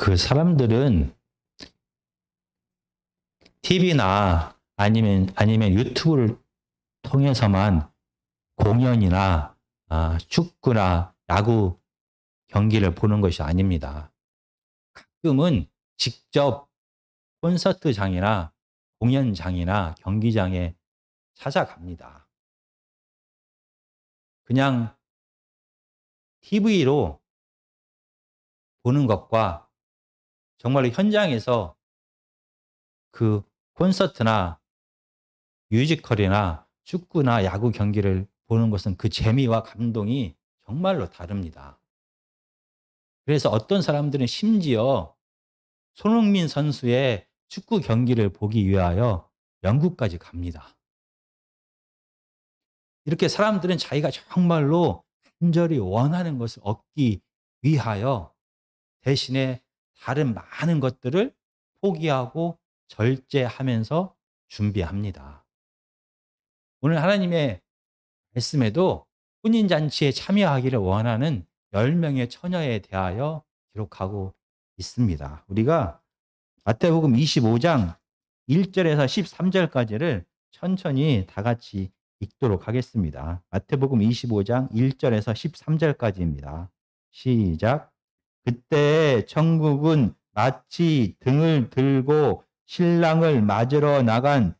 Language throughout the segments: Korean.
그 사람들은 TV나 아니면 유튜브를 통해서만 공연이나 축구나 야구 경기를 보는 것이 아닙니다. 가끔은 직접 콘서트장이나 공연장이나 경기장에 찾아갑니다. 그냥 TV로 보는 것과 정말로 현장에서 그 콘서트나 뮤지컬이나 축구나 야구 경기를 보는 것은 그 재미와 감동이 정말로 다릅니다. 그래서 어떤 사람들은 심지어 손흥민 선수의 축구 경기를 보기 위하여 영국까지 갑니다. 이렇게 사람들은 자기가 정말로 간절히 원하는 것을 얻기 위하여 대신에 다른 많은 것들을 포기하고 절제하면서 준비합니다. 오늘 하나님의 말씀에도 혼인잔치에 참여하기를 원하는 10명의 처녀에 대하여 기록하고 있습니다. 우리가 마태복음 25장 1절에서 13절까지를 천천히 다 같이 읽도록 하겠습니다. 마태복음 25장 1절에서 13절까지입니다. 시작. 그때 천국은 마치 등을 들고 신랑을 맞으러 나간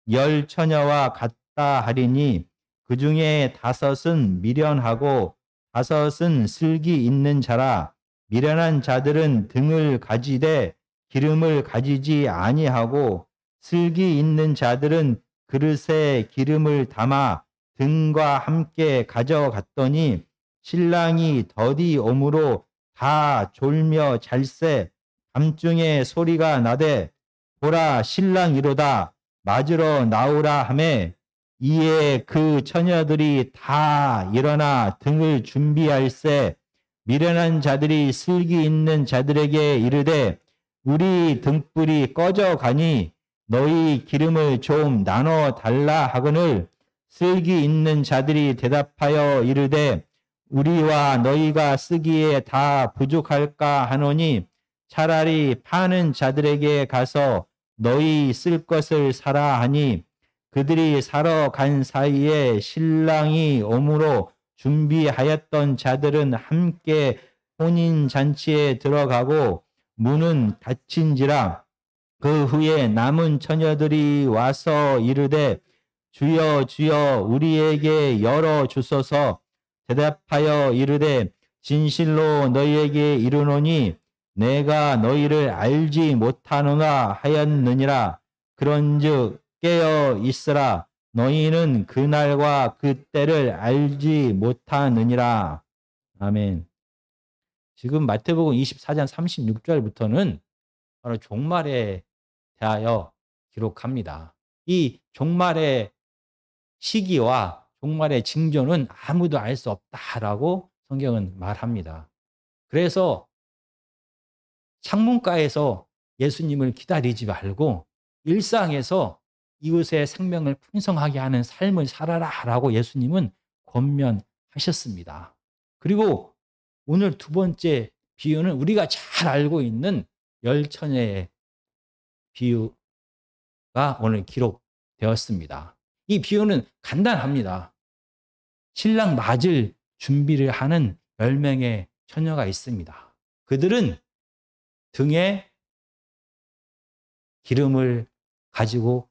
10 처녀와 같다 하리니 그 중에 5은 미련하고 5은 슬기 있는 자라. 미련한 자들은 등을 가지되 기름을 가지지 아니하고 슬기 있는 자들은 그릇에 기름을 담아 등과 함께 가져갔더니 신랑이 더디 오므로 다 졸며 잘세. 밤중에 소리가 나되 보라 신랑이로다 맞으러 나오라 하매 이에 그 처녀들이 다 일어나 등을 준비할세. 미련한 자들이 슬기 있는 자들에게 이르되 우리 등불이 꺼져 가니 너희 기름을 좀 나눠 달라 하거늘 슬기 있는 자들이 대답하여 이르되 우리와 너희가 쓰기에 다 부족할까 하노니 차라리 파는 자들에게 가서 너희 쓸 것을 사라 하니 그들이 사러 간 사이에 신랑이 오므로 준비하였던 자들은 함께 혼인잔치에 들어가고 문은 닫힌지라. 그 후에 남은 처녀들이 와서 이르되 주여 주여 우리에게 열어 주소서. 대답하여 이르되 진실로 너희에게 이르노니 내가 너희를 알지 못하노라 하였느니라. 그런즉 깨어 있으라. 너희는 그날과 그때를 알지 못하느니라. 아멘. 지금 마태복음 24장 36절부터는 바로 종말에 대하여 기록합니다. 이 종말의 시기와 종말의 징조는 아무도 알 수 없다라고 성경은 말합니다. 그래서 창문가에서 예수님을 기다리지 말고 일상에서 이웃의 생명을 풍성하게 하는 삶을 살아라라고 예수님은 권면하셨습니다. 그리고 오늘 두 번째 비유는 우리가 잘 알고 있는 10 처녀의 비유가 오늘 기록되었습니다. 이 비유는 간단합니다. 신랑 맞을 준비를 하는 10명의 처녀가 있습니다. 그들은 등에 기름을 가지고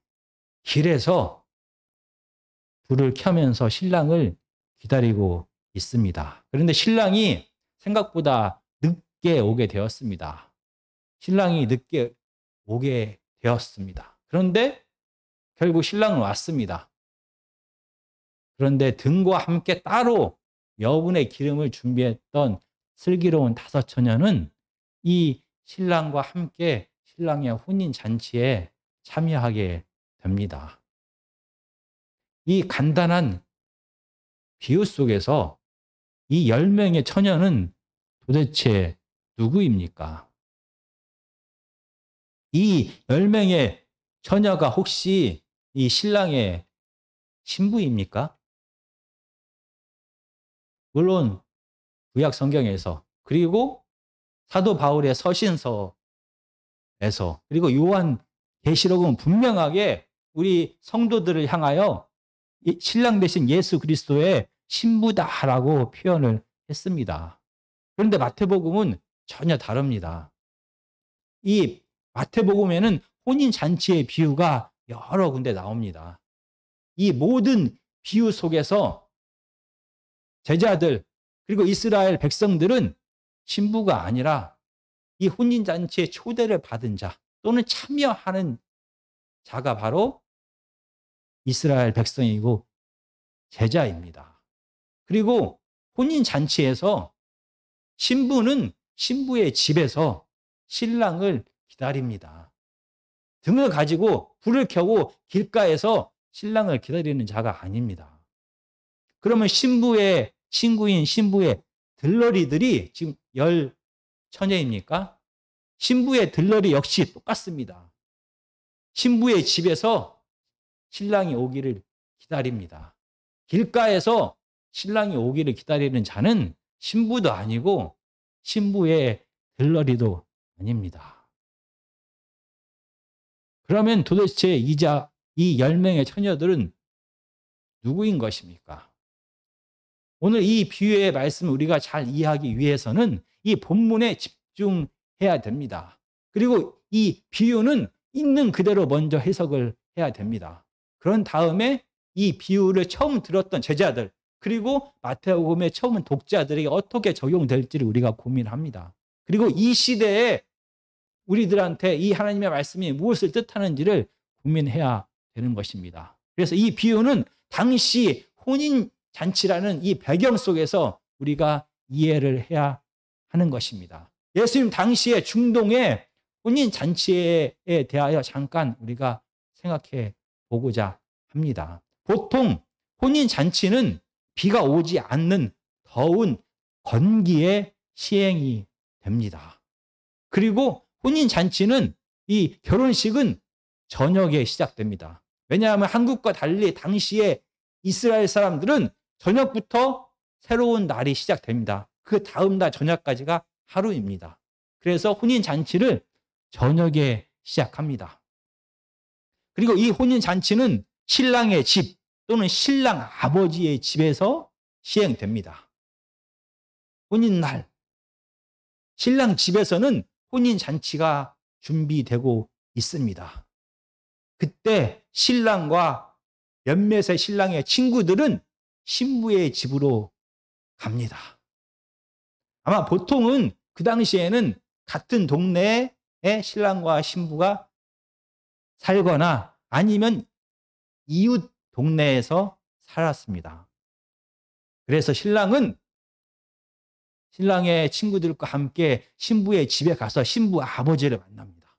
길에서 불을 켜면서 신랑을 기다리고 있습니다. 그런데 신랑이 생각보다 늦게 오게 되었습니다. 신랑이 늦게 오게 되었습니다. 그런데 결국 신랑은 왔습니다. 그런데 등과 함께 따로 여분의 기름을 준비했던 슬기로운 5 처녀는 이 신랑과 함께 신랑의 혼인 잔치에 참여하게 됩니다. 이 간단한 비유 속에서 이 10명의 처녀는 도대체 누구입니까? 이 10명의 처녀가 혹시 이 신랑의 신부입니까? 물론 구약 성경에서 그리고 사도 바울의 서신서에서 그리고 요한 계시록은 분명하게 우리 성도들을 향하여 신랑 되신 예수 그리스도의 신부다라고 표현을 했습니다. 그런데 마태복음은 전혀 다릅니다. 이 마태복음에는 혼인잔치의 비유가 여러 군데 나옵니다. 이 모든 비유 속에서 제자들 그리고 이스라엘 백성들은 신부가 아니라 이 혼인잔치의 초대를 받은 자 또는 참여하는 자가 바로 이스라엘 백성이고 제자입니다. 그리고 혼인잔치에서 신부는 신부의 집에서 신랑을 기다립니다. 등을 가지고 불을 켜고 길가에서 신랑을 기다리는 자가 아닙니다. 그러면 신부의 친구인 신부의 들러리들이 지금 10처녀입니까? 신부의 들러리 역시 똑같습니다. 신부의 집에서 신랑이 오기를 기다립니다. 길가에서 신랑이 오기를 기다리는 자는 신부도 아니고 신부의 들러리도 아닙니다. 그러면 도대체 이 10명의 처녀들은 누구인 것입니까? 오늘 이 비유의 말씀을 우리가 잘 이해하기 위해서는 이 본문에 집중해야 됩니다. 그리고 이 비유는 있는 그대로 먼저 해석을 해야 됩니다. 그런 다음에 이 비유를 처음 들었던 제자들 그리고 마태복음의 처음 독자들에게 어떻게 적용될지를 우리가 고민합니다. 그리고 이 시대에 우리들한테 이 하나님의 말씀이 무엇을 뜻하는지를 고민해야 되는 것입니다. 그래서 이 비유는 당시 혼인잔치라는 이 배경 속에서 우리가 이해를 해야 하는 것입니다. 예수님 당시에 중동의 혼인잔치에 대하여 잠깐 우리가 생각해 보고자 합니다. 보통 혼인잔치는 비가 오지 않는 더운 건기에 시행이 됩니다. 그리고 혼인잔치는 이 결혼식은 저녁에 시작됩니다. 왜냐하면 한국과 달리 당시에 이스라엘 사람들은 저녁부터 새로운 날이 시작됩니다. 그 다음 날 저녁까지가 하루입니다. 그래서 혼인잔치를 저녁에 시작합니다. 그리고 이 혼인잔치는 신랑의 집 또는 신랑 아버지의 집에서 시행됩니다. 혼인날, 신랑 집에서는 혼인잔치가 준비되고 있습니다. 그때 신랑과 몇몇의 신랑의 친구들은 신부의 집으로 갑니다. 아마 보통은 그 당시에는 같은 동네에 신랑과 신부가 살거나 아니면 이웃 동네에서 살았습니다. 그래서 신랑은 신랑의 친구들과 함께 신부의 집에 가서 신부 아버지를 만납니다.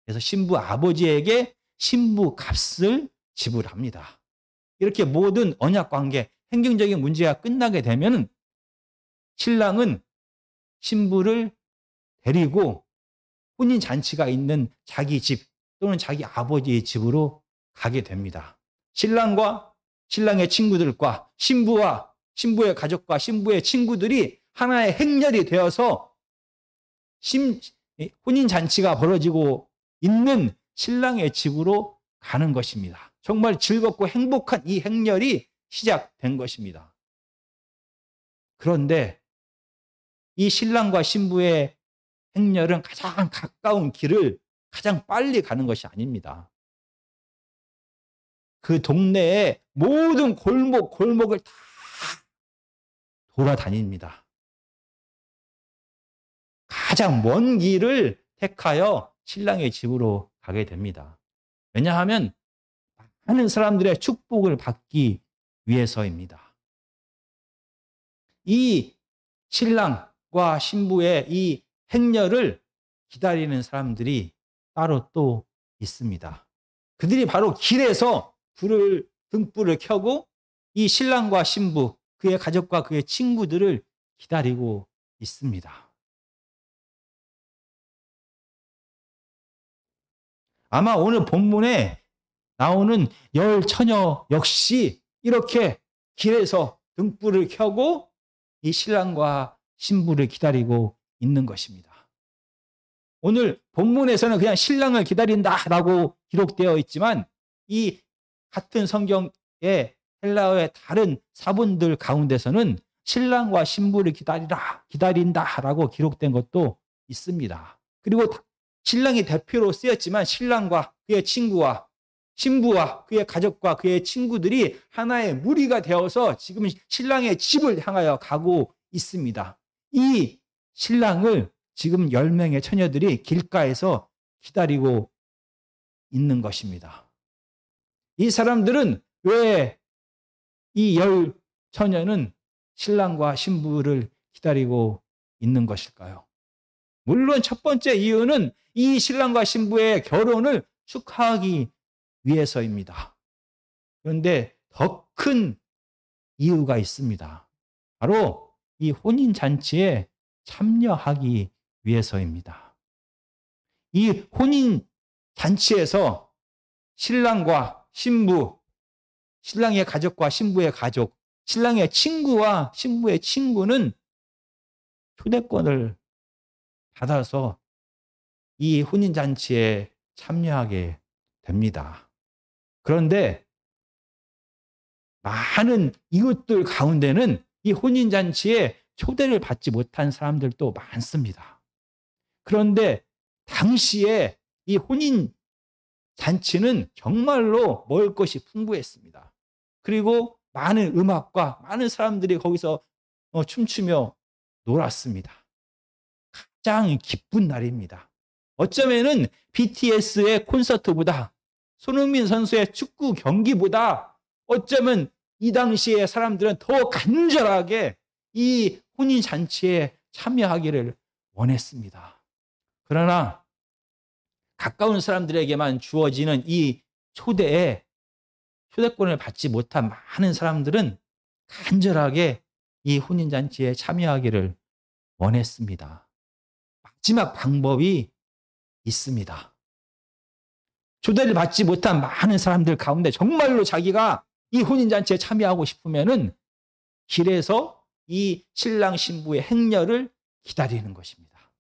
그래서 신부 아버지에게 신부 값을 지불합니다. 이렇게 모든 언약 관계, 행정적인 문제가 끝나게 되면 신랑은 신부를 데리고 혼인잔치가 있는 자기 집 또는 자기 아버지의 집으로 가게 됩니다. 신랑과 신랑의 친구들과 신부와 신부의 가족과 신부의 친구들이 하나의 행렬이 되어서 혼인잔치가 벌어지고 있는 신랑의 집으로 가는 것입니다. 정말 즐겁고 행복한 이 행렬이 시작된 것입니다. 그런데 이 신랑과 신부의 행렬은 가장 가까운 길을 가장 빨리 가는 것이 아닙니다. 그 동네의 모든 골목을 다 돌아다닙니다. 가장 먼 길을 택하여 신랑의 집으로 가게 됩니다. 왜냐하면 많은 사람들의 축복을 받기 위해서입니다. 이 신랑과 신부의 이 행렬을 기다리는 사람들이 따로 또 있습니다. 그들이 바로 길에서 등불을 켜고 이 신랑과 신부, 그의 가족과 그의 친구들을 기다리고 있습니다. 아마 오늘 본문에 나오는 10처녀 역시 이렇게 길에서 등불을 켜고 이 신랑과 신부를 기다리고 있는 것입니다. 오늘 본문에서는 그냥 신랑을 기다린다라고 기록되어 있지만 이 같은 성경의 헬라어의 다른 사본들 가운데서는 신랑과 신부를 기다린다라고 기록된 것도 있습니다. 그리고 신랑이 대표로 쓰였지만 신랑과 그의 친구와 신부와 그의 가족과 그의 친구들이 하나의 무리가 되어서 지금 신랑의 집을 향하여 가고 있습니다. 이 신랑을 지금 10명의 처녀들이 길가에서 기다리고 있는 것입니다. 이 사람들은 왜 이 10 처녀는 신랑과 신부를 기다리고 있는 것일까요? 물론 첫 번째 이유는 이 신랑과 신부의 결혼을 축하하기 위해서입니다. 그런데 더 큰 이유가 있습니다. 바로 이 혼인잔치에 참여하기 위해서입니다. 이 혼인잔치에서 신랑과 신부, 신랑의 가족과 신부의 가족, 신랑의 친구와 신부의 친구는 초대권을 받아서 이 혼인잔치에 참여하게 됩니다. 그런데 많은 이웃들 가운데는 이 혼인잔치에 초대를 받지 못한 사람들도 많습니다. 그런데 당시에 이 혼인잔치는 정말로 먹을 것이 풍부했습니다. 그리고 많은 음악과 많은 사람들이 거기서 춤추며 놀았습니다. 가장 기쁜 날입니다. 어쩌면은 BTS의 콘서트보다 손흥민 선수의 축구 경기보다 어쩌면 이 당시에 사람들은 더 간절하게 이 혼인잔치에 참여하기를 원했습니다. 그러나 가까운 사람들에게만 주어지는 이 초대권을 받지 못한 많은 사람들은 간절하게 이 혼인잔치에 참여하기를 원했습니다. 마지막 방법이 있습니다. 초대를 받지 못한 많은 사람들 가운데 정말로 자기가 이 혼인잔치에 참여하고 싶으면은 길에서 이 신랑 신부의 행렬을 기다리는 것입니다.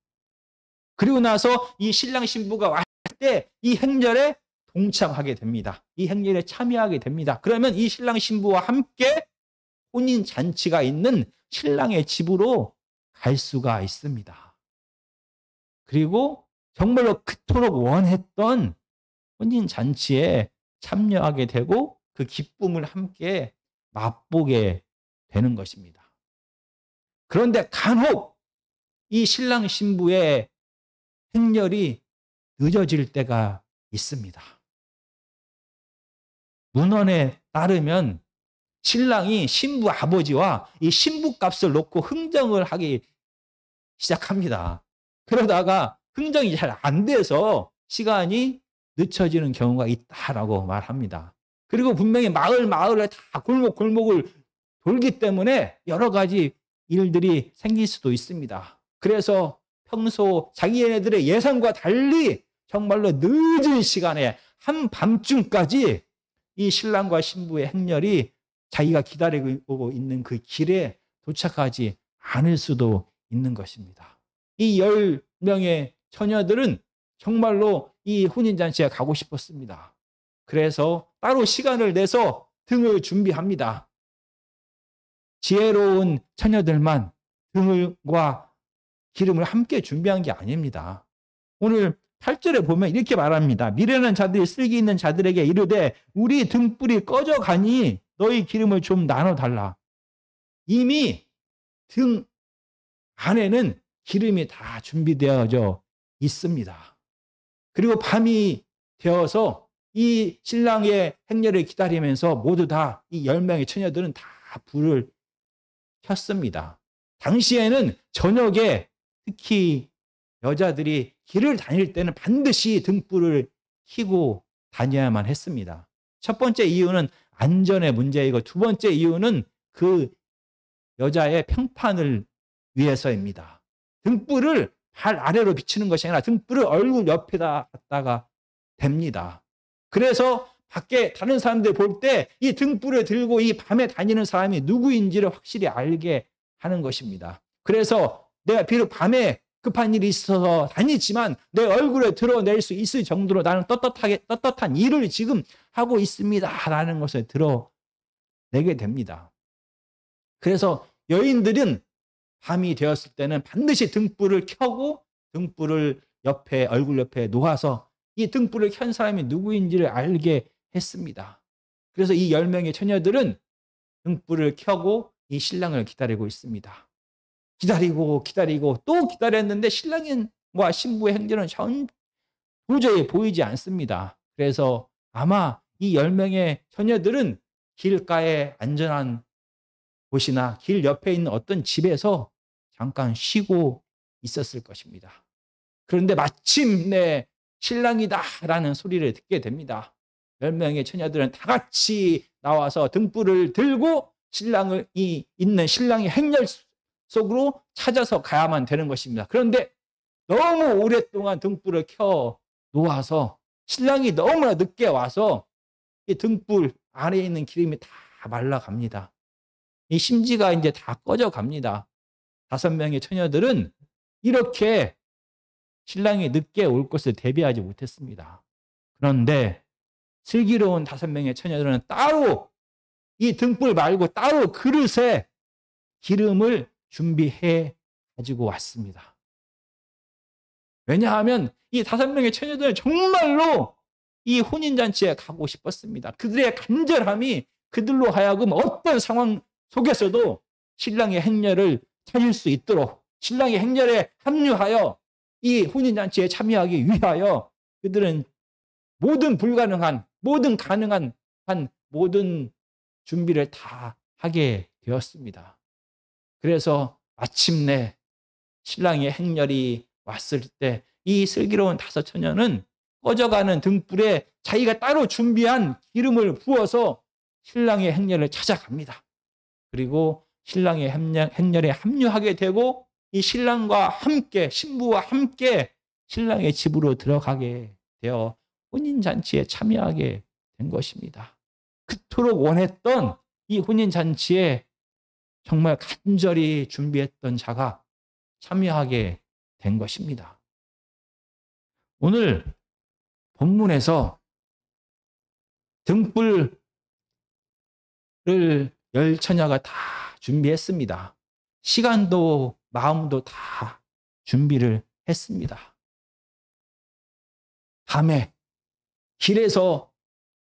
그리고 나서 이 신랑 신부가 왔을 때 이 행렬에 동참하게 됩니다. 이 행렬에 참여하게 됩니다. 그러면 이 신랑 신부와 함께 혼인잔치가 있는 신랑의 집으로 갈 수가 있습니다. 그리고 정말로 그토록 원했던 혼인잔치에 참여하게 되고 그 기쁨을 함께 맛보게 되는 것입니다. 그런데 간혹 이 신랑 신부의 행렬이 늦어질 때가 있습니다. 문헌에 따르면 신랑이 신부 아버지와 이 신부값을 놓고 흥정을 하기 시작합니다. 그러다가 흥정이 잘 안 돼서 시간이 늦춰지는 경우가 있다라고 말합니다. 그리고 분명히 마을에 다 골목을 돌기 때문에 여러 가지 일들이 생길 수도 있습니다. 그래서 평소 자기네들의 예상과 달리 정말로 늦은 시간에 한밤중까지 이 신랑과 신부의 행렬이 자기가 기다리고 있는 그 길에 도착하지 않을 수도 있는 것입니다. 이 10명의 처녀들은 정말로 이 혼인잔치에 가고 싶었습니다. 그래서 따로 시간을 내서 등을 준비합니다. 지혜로운 처녀들만 등과 기름을 함께 준비한 게 아닙니다. 오늘 8절에 보면 이렇게 말합니다. 미련한 자들이 슬기 있는 자들에게 이르되 우리 등불이 꺼져가니 너희 기름을 좀 나눠달라. 이미 등 안에는 기름이 다 준비되어져 있습니다. 그리고 밤이 되어서 이 신랑의 행렬을 기다리면서 모두 다 이 10명의 처녀들은 다 불을 켰습니다. 당시에는 저녁에 특히 여자들이 길을 다닐 때는 반드시 등불을 켜고 다녀야만 했습니다. 첫 번째 이유는 안전의 문제이고 두 번째 이유는 그 여자의 평판을 위해서입니다. 등불을 발 아래로 비치는 것이 아니라 등불을 얼굴 옆에다 갖다가 댑니다. 그래서 밖에 다른 사람들 볼 때 이 등불을 들고 이 밤에 다니는 사람이 누구인지를 확실히 알게 하는 것입니다. 그래서 내가 비록 밤에 급한 일이 있어서 다니지만 내 얼굴에 드러낼 수 있을 정도로 나는 떳떳한 일을 지금 하고 있습니다. 라는 것을 드러내게 됩니다. 그래서 여인들은 밤이 되었을 때는 반드시 등불을 켜고 등불을 얼굴 옆에 놓아서 이 등불을 켠 사람이 누구인지를 알게 했습니다. 그래서 이 10명의 처녀들은 등불을 켜고 이 신랑을 기다리고 있습니다. 기다리고 또 기다렸는데 신랑과 신부의 행렬은 도저히 보이지 않습니다. 그래서 아마 이 10명의 처녀들은 길가에 안전한 곳이나 길 옆에 있는 어떤 집에서 잠깐 쉬고 있었을 것입니다. 그런데 마침내 신랑이다라는 소리를 듣게 됩니다. 10명의 처녀들은 다 같이 나와서 등불을 들고 있는 신랑의 행렬 속으로 찾아서 가야만 되는 것입니다. 그런데 너무 오랫동안 등불을 켜 놓아서 신랑이 너무나 늦게 와서 이 등불 아래에 있는 기름이 다 말라갑니다. 이 심지가 이제 다 꺼져 갑니다. 5명의 처녀들은 이렇게 신랑이 늦게 올 것을 대비하지 못했습니다. 그런데 슬기로운 5명의 처녀들은 따로 이 등불 말고 따로 그릇에 기름을 준비해 가지고 왔습니다. 왜냐하면 이 5명의 처녀들은 정말로 이 혼인잔치에 가고 싶었습니다. 그들의 간절함이 그들로 하여금 어떤 상황 속에서도 신랑의 행렬을 찾을 수 있도록 신랑의 행렬에 합류하여 이 혼인잔치에 참여하기 위하여 그들은 모든 가능한 모든 준비를 다 하게 되었습니다. 그래서 마침내 신랑의 행렬이 왔을 때 이 슬기로운 5 처녀는 꺼져가는 등불에 자기가 따로 준비한 기름을 부어서 신랑의 행렬을 찾아갑니다. 그리고 신랑의 행렬에 합류하게 되고 이 신랑과 함께 신부와 함께 신랑의 집으로 들어가게 되어 혼인잔치에 참여하게 된 것입니다. 그토록 원했던 이 혼인잔치에 정말 간절히 준비했던 자가 참여하게 된 것입니다. 오늘 본문에서 등불을 10 처녀가 다 준비했습니다. 시간도 마음도 다 준비를 했습니다. 밤에 길에서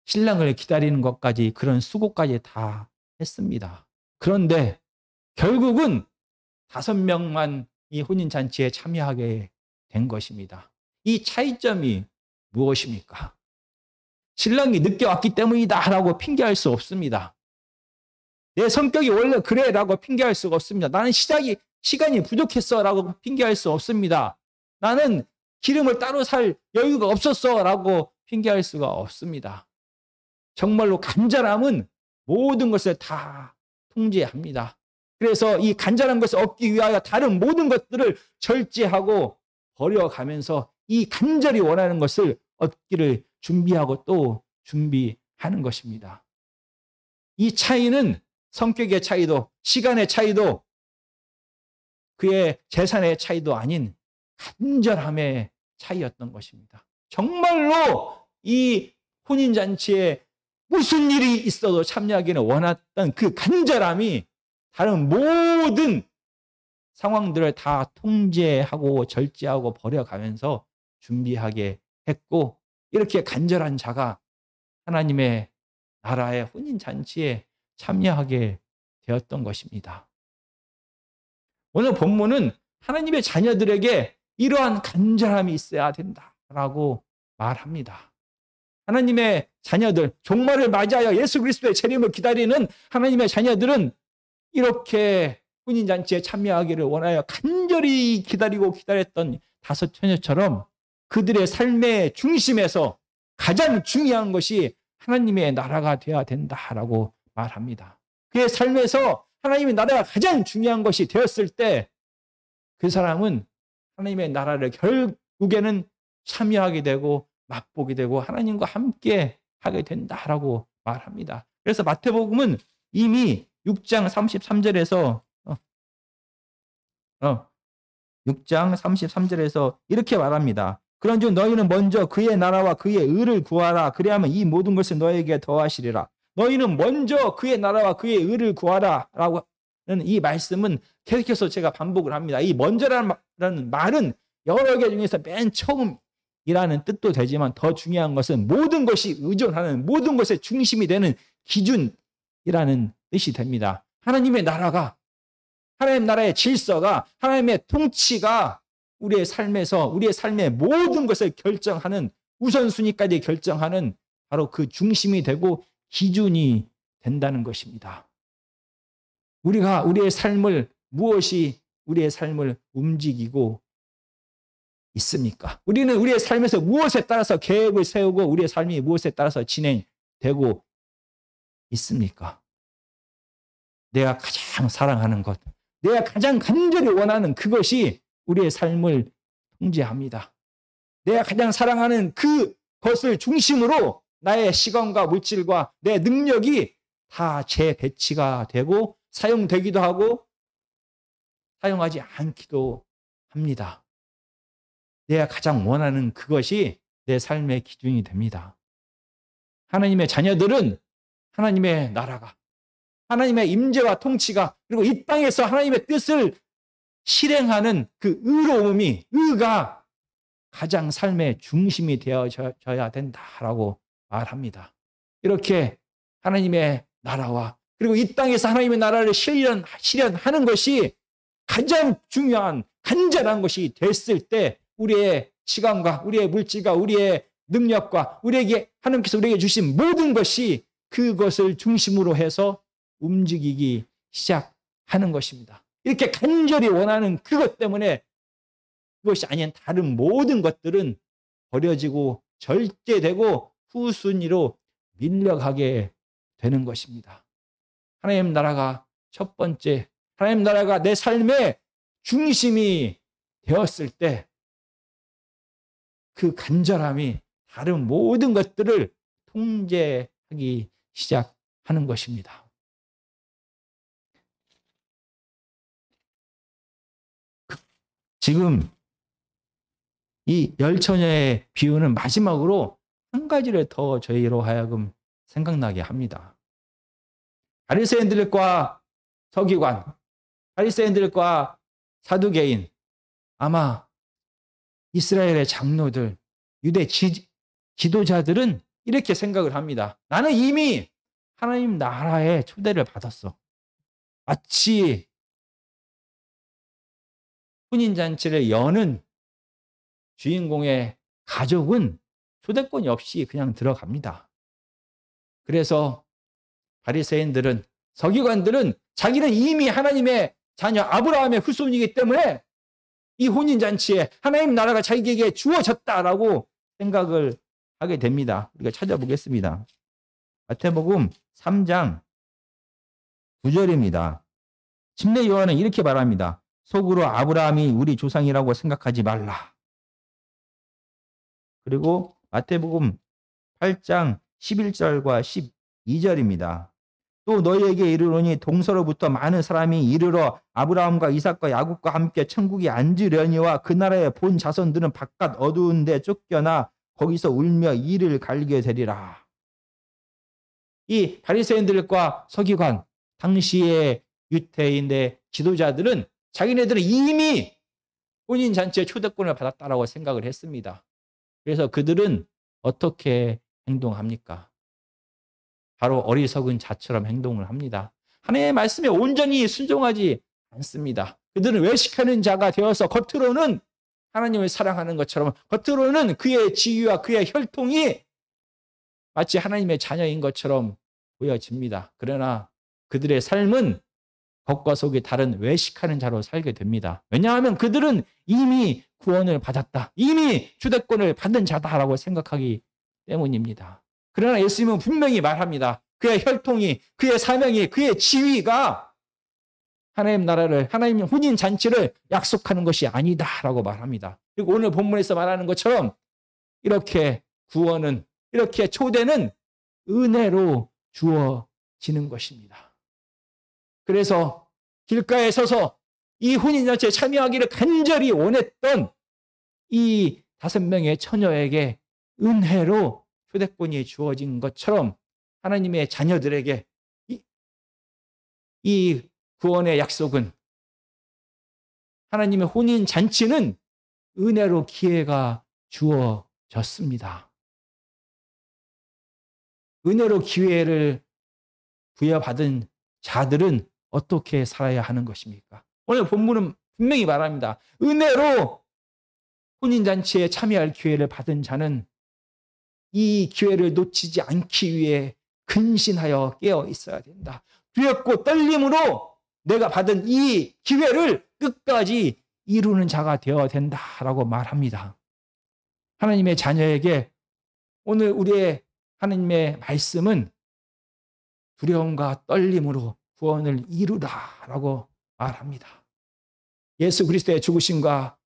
신랑을 기다리는 것까지 그런 수고까지 다 했습니다. 그런데 결국은 5명만 이 혼인잔치에 참여하게 된 것입니다. 이 차이점이 무엇입니까? 신랑이 늦게 왔기 때문이다 라고 핑계할 수 없습니다. 내 성격이 원래 그래 라고 핑계할 수가 없습니다. 나는 시간이 부족했어 라고 핑계할 수 없습니다. 나는 기름을 따로 살 여유가 없었어 라고 핑계할 수가 없습니다. 정말로 간절함은 모든 것을 다 통제합니다. 그래서 이 간절한 것을 얻기 위하여 다른 모든 것들을 절제하고 버려가면서 이 간절히 원하는 것을 얻기를 준비하고 또 준비하는 것입니다. 이 차이는 성격의 차이도 시간의 차이도 그의 재산의 차이도 아닌 간절함의 차이였던 것입니다. 정말로 이 혼인잔치에 무슨 일이 있어도 참여하기는 원했던 그 간절함이 다른 모든 상황들을 다 통제하고 절제하고 버려가면서 준비하게 했고 이렇게 간절한 자가 하나님의 나라의 혼인잔치에 참여하게 되었던 것입니다. 오늘 본문은 하나님의 자녀들에게 이러한 간절함이 있어야 된다라고 말합니다. 하나님의 자녀들, 종말을 맞이하여 예수 그리스도의 재림을 기다리는 하나님의 자녀들은 이렇게 혼인잔치에 참여하기를 원하여 간절히 기다렸던 5 처녀처럼 그들의 삶의 중심에서 가장 중요한 것이 하나님의 나라가 되어야 된다라고 말합니다. 그의 삶에서 하나님의 나라가 가장 중요한 것이 되었을 때 그 사람은 하나님의 나라를 결국에는 참여하게 되고 맛보게 되고 하나님과 함께 하게 된다라고 말합니다. 그래서 마태복음은 이미 6장 33절에서 6장 33절에서 이렇게 말합니다. 그런즉 너희는 먼저 그의 나라와 그의 의를 구하라. 그리하면 이 모든 것을 너희에게 더하시리라. 너희는 먼저 그의 나라와 그의 의를 구하라 라고 하는 이 말씀은 계속해서 제가 반복을 합니다. 이 먼저라는 말은 여러 개 중에서 맨 처음이라는 뜻도 되지만 더 중요한 것은 모든 것이 의존하는, 모든 것의 중심이 되는 기준이라는 뜻이 됩니다. 하나님의 나라가, 하나님 나라의 질서가, 하나님의 통치가 우리의 삶에서 우리의 삶의 모든 것을 결정하는, 우선순위까지 결정하는 바로 그 중심이 되고 기준이 된다는 것입니다. 우리가 우리의 삶을, 무엇이 우리의 삶을 움직이고 있습니까? 우리는 우리의 삶에서 무엇에 따라서 계획을 세우고 우리의 삶이 무엇에 따라서 진행되고 있습니까? 내가 가장 사랑하는 것, 내가 가장 간절히 원하는 그것이 우리의 삶을 통제합니다. 내가 가장 사랑하는 그것을 중심으로 나의 시간과 물질과 내 능력이 다 재배치가 되고 사용되기도 하고 사용하지 않기도 합니다. 내가 가장 원하는 그것이 내 삶의 기준이 됩니다. 하나님의 자녀들은 하나님의 나라가, 하나님의 임재와 통치가, 그리고 이 땅에서 하나님의 뜻을 실행하는 그 의로움이, 의가 가장 삶의 중심이 되어져야 된다라고 말합니다. 이렇게 하나님의 나라와 그리고 이 땅에서 하나님의 나라를 실현하는 것이 가장 중요한 간절한 것이 됐을 때 우리의 시간과 우리의 물질과 우리의 능력과 우리에게 하나님께서 우리에게 주신 모든 것이 그것을 중심으로 해서 움직이기 시작하는 것입니다. 이렇게 간절히 원하는 그것 때문에 그것이 아닌 다른 모든 것들은 버려지고 절제되고 후순위로 밀려가게 되는 것입니다. 하나님 나라가 첫 번째, 하나님 나라가 내 삶의 중심이 되었을 때 그 간절함이 다른 모든 것들을 통제하기 시작하는 것입니다. 지금 이 열처녀의 비유는 마지막으로 한 가지를 더 저희로 하여금 생각나게 합니다. 바리새인들과 서기관, 바리새인들과 사두개인, 아마 이스라엘의 장로들, 유대 지도자들은 이렇게 생각을 합니다. 나는 이미 하나님 나라의 초대를 받았어. 마치 혼인잔치를 여는 주인공의 가족은 초대권이 없이 그냥 들어갑니다. 그래서 바리새인들은, 서기관들은 자기는 이미 하나님의 자녀 아브라함의 후손이기 때문에 이 혼인잔치에 하나님 나라가 자기에게 주어졌다라고 생각을 하게 됩니다. 우리가 찾아보겠습니다. 마태복음 3장 9절입니다. 침례 요한은 이렇게 말합니다. 속으로 아브라함이 우리 조상이라고 생각하지 말라. 그리고 마태복음 8장 11절과 12절입니다. 또 너희에게 이르노니 동서로부터 많은 사람이 이르러 아브라함과 이삭과 야곱과 함께 천국에 앉으려니와 그 나라의 본 자손들은 바깥 어두운 데 쫓겨나 거기서 울며 이를 갈게 되리라. 이 바리새인들과 서기관, 당시의 유대인의 지도자들은 자기네들은 이미 혼인잔치의 초대권을 받았다라고 생각을 했습니다. 그래서 그들은 어떻게 행동합니까? 바로 어리석은 자처럼 행동을 합니다. 하나님의 말씀에 온전히 순종하지 않습니다. 그들은 외식하는 자가 되어서 겉으로는 하나님을 사랑하는 것처럼, 겉으로는 그의 지위와 그의 혈통이 마치 하나님의 자녀인 것처럼 보여집니다. 그러나 그들의 삶은 겉과 속이 다른 외식하는 자로 살게 됩니다. 왜냐하면 그들은 이미 구원을 받았다, 이미 주대권을 받은 자다라고 생각하기 때문입니다. 그러나 예수님은 분명히 말합니다. 그의 혈통이, 그의 사명이, 그의 지위가 하나님 나라를, 하나님 혼인 잔치를 약속하는 것이 아니다라고 말합니다. 그리고 오늘 본문에서 말하는 것처럼 이렇게 구원은, 이렇게 초대는 은혜로 주어지는 것입니다. 그래서 길가에 서서 이 혼인잔치에 참여하기를 간절히 원했던 이 5명의 처녀에게 은혜로 초대권이 주어진 것처럼 하나님의 자녀들에게 이 구원의 약속은, 하나님의 혼인잔치는 은혜로 기회가 주어졌습니다. 은혜로 기회를 부여받은 자들은 어떻게 살아야 하는 것입니까? 오늘 본문은 분명히 말합니다. 은혜로 혼인잔치에 참여할 기회를 받은 자는 이 기회를 놓치지 않기 위해 근신하여 깨어 있어야 된다. 두렵고 떨림으로 내가 받은 이 기회를 끝까지 이루는 자가 되어야 된다라고 말합니다. 하나님의 자녀에게 오늘 우리의 하나님의 말씀은 두려움과 떨림으로 구원을 이루라라고 말합니다. 예수 그리스도의 죽으심과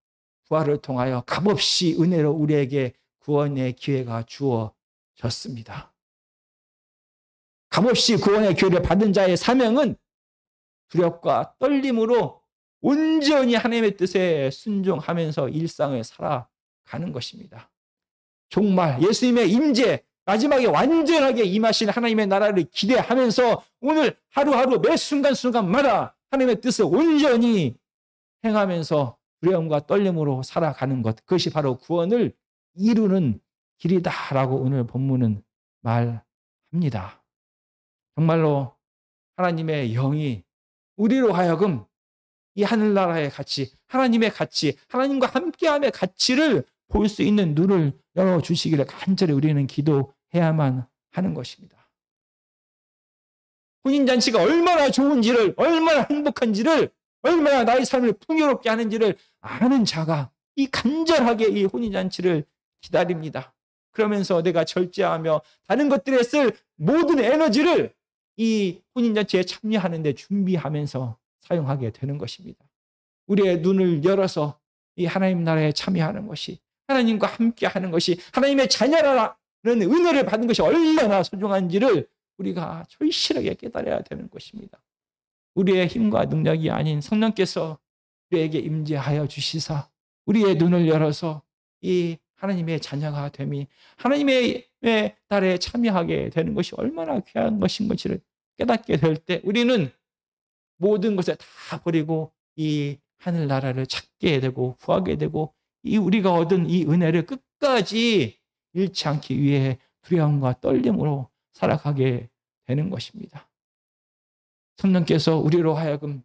부활을 통하여 값없이 은혜로 우리에게 구원의 기회가 주어졌습니다. 값없이 구원의 기회를 받은 자의 사명은 두렵과 떨림으로 온전히 하나님의 뜻에 순종하면서 일상을 살아가는 것입니다. 정말 예수님의 임재, 마지막에 완전하게 임하신 하나님의 나라를 기대하면서 오늘 하루하루 매 순간순간마다 하나님의 뜻을 온전히 행하면서 두려움과 떨림으로 살아가는 것, 그것이 바로 구원을 이루는 길이다라고 오늘 본문은 말합니다. 정말로 하나님의 영이 우리로 하여금 이 하늘나라의 가치, 하나님의 가치, 하나님과 함께함의 가치를 볼 수 있는 눈을 열어주시기를 간절히 우리는 기도해야만 하는 것입니다. 혼인잔치가 얼마나 좋은지를, 얼마나 행복한지를, 얼마나 나의 삶을 풍요롭게 하는지를 아는 자가 이 간절하게 이 혼인잔치를 기다립니다. 그러면서 내가 절제하며 다른 것들에 쓸 모든 에너지를 이 혼인잔치에 참여하는 데 준비하면서 사용하게 되는 것입니다. 우리의 눈을 열어서 이 하나님 나라에 참여하는 것이, 하나님과 함께하는 것이, 하나님의 자녀라는 은혜를 받은 것이 얼마나 소중한지를 우리가 절실하게 깨달아야 되는 것입니다. 우리의 힘과 능력이 아닌 성령께서 우리에게 임재하여 주시사 우리의 눈을 열어서 이 하나님의 자녀가 됨이, 하나님의 나라에 참여하게 되는 것이 얼마나 귀한 것인 것을 깨닫게 될 때 우리는 모든 것을 다 버리고 이 하늘나라를 찾게 되고 구하게 되고 이 우리가 얻은 이 은혜를 끝까지 잃지 않기 위해 두려움과 떨림으로 살아가게 되는 것입니다. 성령께서 우리로 하여금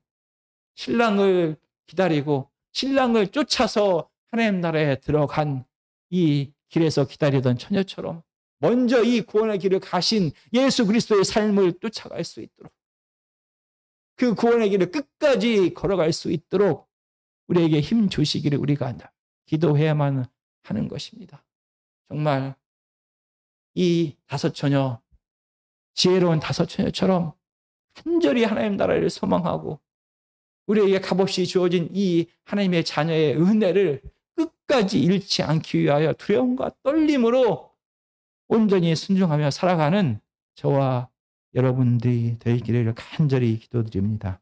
신랑을 기다리고 신랑을 쫓아서 하나님 나라에 들어간 이 길에서 기다리던 처녀처럼 먼저 이 구원의 길을 가신 예수 그리스도의 삶을 쫓아갈 수 있도록, 그 구원의 길을 끝까지 걸어갈 수 있도록 우리에게 힘 주시기를 우리가 기도해야만 하는 것입니다. 정말 이 5처녀, 지혜로운 5처녀처럼 간절히 하나님 나라를 소망하고 우리에게 값없이 주어진 이 하나님의 자녀의 은혜를 끝까지 잃지 않기 위하여 두려움과 떨림으로 온전히 순종하며 살아가는 저와 여러분들이 되기를 간절히 기도드립니다.